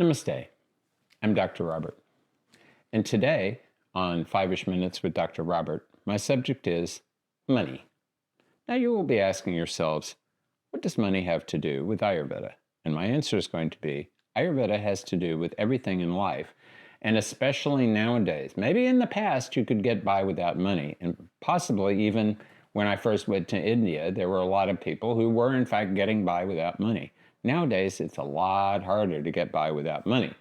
Namaste. I'm Dr. Robert. And today, on 5-ish Minutes with Dr. Robert, my subject is money. Now you will be asking yourselves, what does money have to do with Ayurveda? And my answer is going to be, Ayurveda has to do with everything in life, and especially nowadays. Maybe in the past you could get by without money, and possibly even when I first went to India, there were a lot of people who were in fact getting by without money. Nowadays, it's a lot harder to get by without money.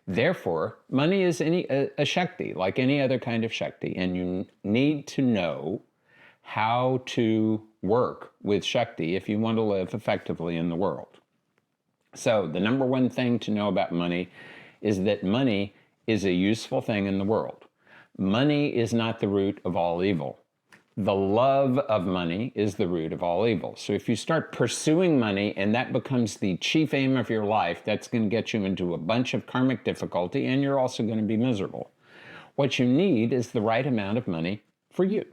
Therefore, money is a Shakti, like any other kind of Shakti, and you need to know how to work with Shakti if you want to live effectively in the world. So the number one thing to know about money is that money is a useful thing in the world. Money is not the root of all evil. The love of money is the root of all evil. So if you start pursuing money and that becomes the chief aim of your life, that's going to get you into a bunch of karmic difficulty, and you're also going to be miserable. What you need is the right amount of money for you.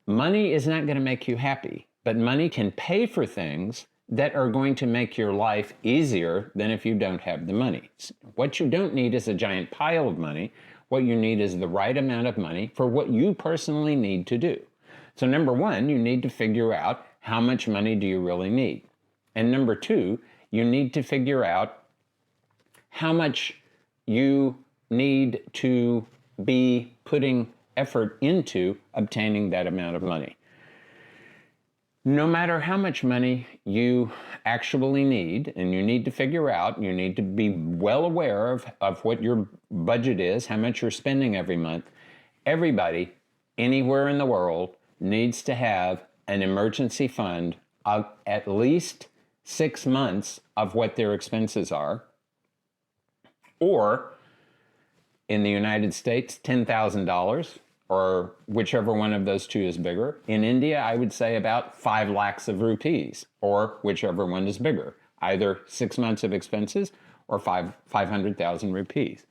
Money is not going to make you happy, but money can pay for things that are going to make your life easier than if you don't have the money. What you don't need is a giant pile of money. What you need is the right amount of money for what you personally need to do. So number one, you need to figure out how much money do you really need. And number two, you need to figure out how much you need to be putting effort into obtaining that amount of money. No matter how much money you actually need, and you need to figure out, you need to be well aware of what your budget is, how much you're spending every month. Everybody, anywhere in the world, needs to have an emergency fund of at least 6 months of what their expenses are, or in the United States, $10,000. Or whichever one of those two is bigger. In India, I would say about 5 lakhs of rupees, or whichever one is bigger, either 6 months of expenses or 500,000 rupees.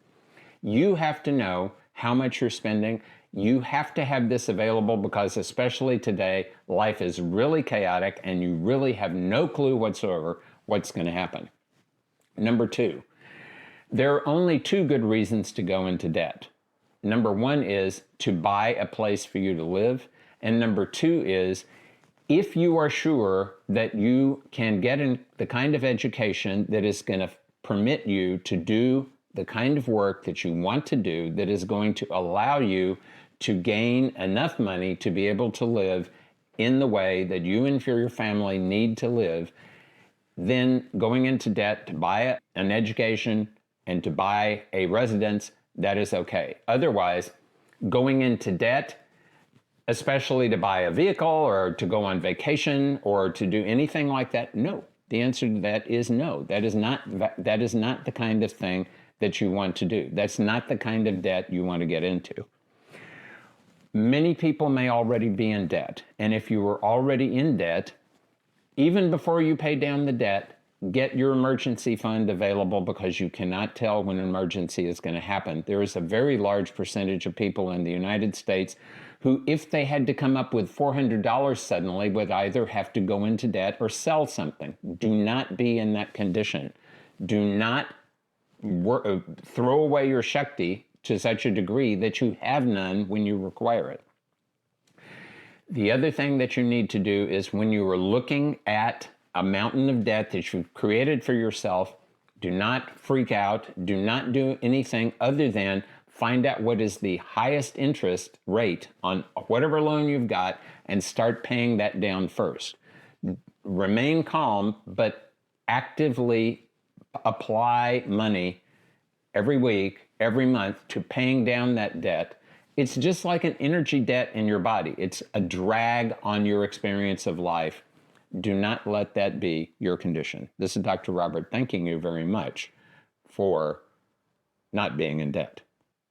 You have to know how much you're spending. You have to have this available because especially today, life is really chaotic and you really have no clue whatsoever what's going to happen. Number two, there are only 2 good reasons to go into debt. Number one is to buy a place for you to live. And number two is if you are sure that you can get in the kind of education that is going to permit you to do the kind of work that you want to do, that is going to allow you to gain enough money to be able to live in the way that you and your family need to live, then going into debt to buy an education and to buy a residence, that is okay. Otherwise, going into debt, especially to buy a vehicle or to go on vacation or to do anything like that, no. The answer to that is no. That is not the kind of thing that you want to do. That's not the kind of debt you want to get into. Many people may already be in debt. And if you were already in debt, even before you pay down the debt, get your emergency fund available because you cannot tell when an emergency is going to happen. There is a very large percentage of people in the United States who, if they had to come up with $400 suddenly, would either have to go into debt or sell something. Do not be in that condition. Do not throw away your Shakti to such a degree that you have none when you require it. The other thing that you need to do is when you are looking at a mountain of debt that you've created for yourself, do not freak out. Do not do anything other than find out what is the highest interest rate on whatever loan you've got and start paying that down first. Remain calm, but actively apply money every week, every month to paying down that debt. It's just like an energy debt in your body. It's a drag on your experience of life. Do not let that be your condition. This is Dr. Robert thanking you very much for not being in debt.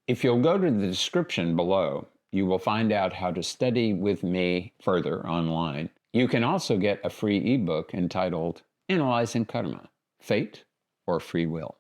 If you'll go to the description below, you will find out how to study with me further online. You can also get a free ebook entitled Analyzing Karma, Fate or Free Will.